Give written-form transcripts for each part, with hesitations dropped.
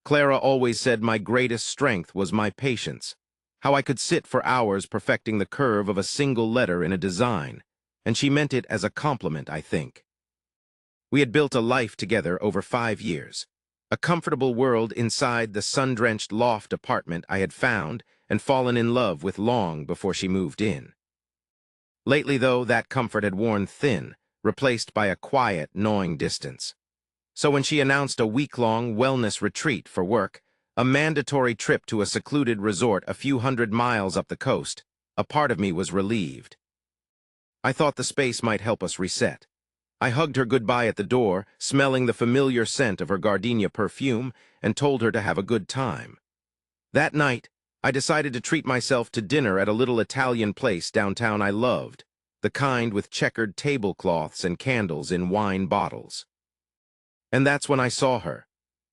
Clara always said my greatest strength was my patience, how I could sit for hours perfecting the curve of a single letter in a design, and she meant it as a compliment, I think. We had built a life together over 5 years, a comfortable world inside the sun-drenched loft apartment I had found and fallen in love with long before she moved in. Lately, though, that comfort had worn thin, replaced by a quiet, gnawing distance. So when she announced a week-long wellness retreat for work, a mandatory trip to a secluded resort a few hundred miles up the coast, a part of me was relieved. I thought the space might help us reset. I hugged her goodbye at the door, smelling the familiar scent of her gardenia perfume, and told her to have a good time. That night, I decided to treat myself to dinner at a little Italian place downtown I loved, the kind with checkered tablecloths and candles in wine bottles. And that's when I saw her.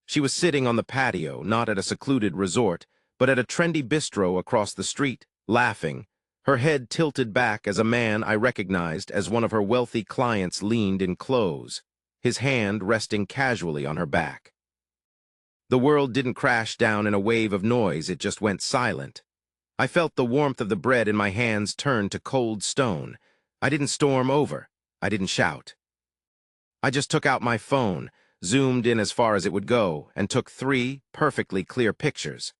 She was sitting on the patio, not at a secluded resort, but at a trendy bistro across the street, laughing, her head tilted back as a man I recognized as one of her wealthy clients leaned in close, his hand resting casually on her back. The world didn't crash down in a wave of noise, it just went silent. I felt the warmth of the bread in my hands turn to cold stone. I didn't storm over. I didn't shout. I just took out my phone, zoomed in as far as it would go, and took 3 perfectly clear pictures.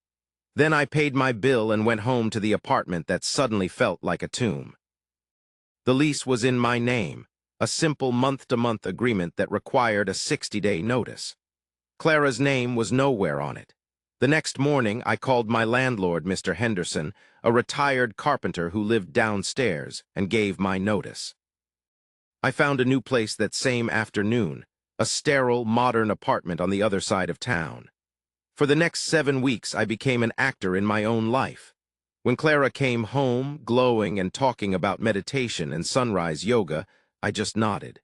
Then I paid my bill and went home to the apartment that suddenly felt like a tomb. The lease was in my name, a simple month-to-month agreement that required a 60-day notice. Clara's name was nowhere on it. The next morning, I called my landlord, Mr. Henderson, a retired carpenter who lived downstairs, and gave my notice. I found a new place that same afternoon, a sterile, modern apartment on the other side of town. For the next 7 weeks, I became an actor in my own life. When Clara came home, glowing and talking about meditation and sunrise yoga, I just nodded.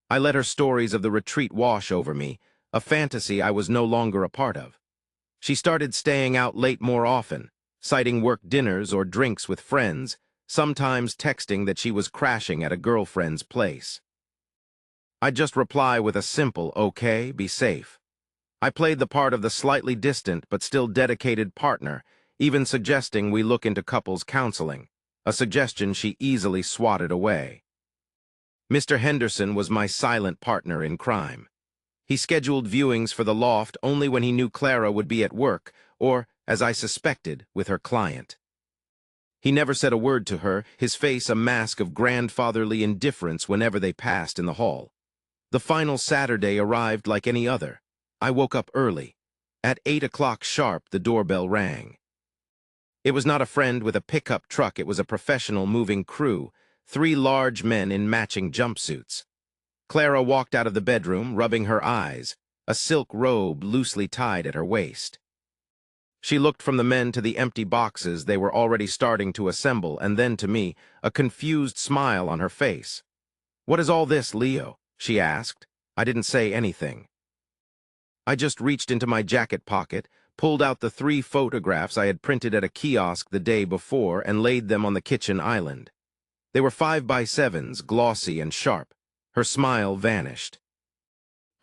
I let her stories of the retreat wash over me, a fantasy I was no longer a part of. She started staying out late more often, citing work dinners or drinks with friends, sometimes texting that she was crashing at a girlfriend's place. I'd just reply with a simple, "Okay, be safe." I played the part of the slightly distant but still dedicated partner, even suggesting we look into couples counseling, a suggestion she easily swatted away. Mr. Henderson was my silent partner in crime. He scheduled viewings for the loft only when he knew Clara would be at work, or, as I suspected, with her client. He never said a word to her, his face a mask of grandfatherly indifference whenever they passed in the hall. The final Saturday arrived like any other. I woke up early. At 8 o'clock sharp, the doorbell rang. It was not a friend with a pickup truck, it was a professional moving crew, 3 large men in matching jumpsuits. Clara walked out of the bedroom, rubbing her eyes, a silk robe loosely tied at her waist. She looked from the men to the empty boxes they were already starting to assemble, and then to me, a confused smile on her face. "What is all this, Leo?" she asked. I didn't say anything. I just reached into my jacket pocket, pulled out the 3 photographs I had printed at a kiosk the day before, and laid them on the kitchen island. They were 5x7s, glossy and sharp. Her smile vanished.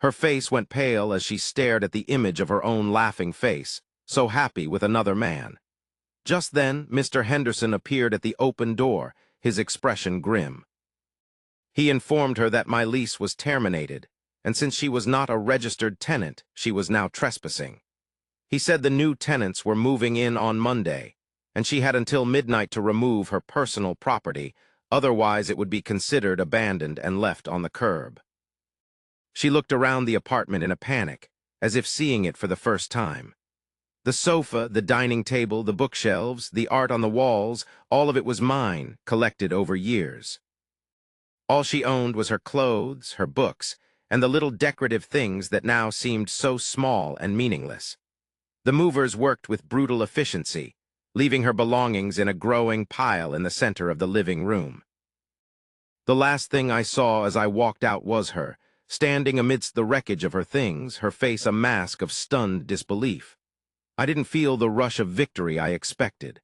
Her face went pale as she stared at the image of her own laughing face, so happy with another man. Just then, Mr. Henderson appeared at the open door, his expression grim. He informed her that my lease was terminated, and since she was not a registered tenant, she was now trespassing. He said the new tenants were moving in on Monday, and she had until midnight to remove her personal property, otherwise it would be considered abandoned and left on the curb. She looked around the apartment in a panic, as if seeing it for the first time. The sofa, the dining table, the bookshelves, the art on the walls, all of it was mine, collected over years. All she owned was her clothes, her books, and the little decorative things that now seemed so small and meaningless. The movers worked with brutal efficiency, leaving her belongings in a growing pile in the center of the living room. The last thing I saw as I walked out was her, standing amidst the wreckage of her things, her face a mask of stunned disbelief. I didn't feel the rush of victory I expected.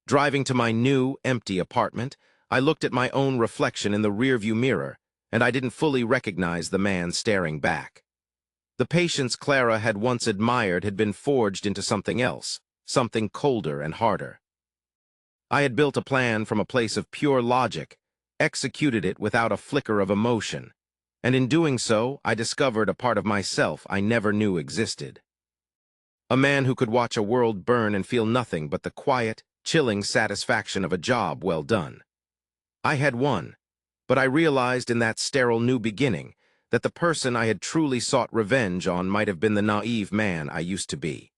Driving to my new, empty apartment, I looked at my own reflection in the rearview mirror, and I didn't fully recognize the man staring back. The patience Clara had once admired had been forged into something else, something colder and harder. I had built a plan from a place of pure logic, executed it without a flicker of emotion, and in doing so, I discovered a part of myself I never knew existed. A man who could watch a world burn and feel nothing but the quiet, chilling satisfaction of a job well done. I had won, but I realized in that sterile new beginning that the person I had truly sought revenge on might have been the naive man I used to be.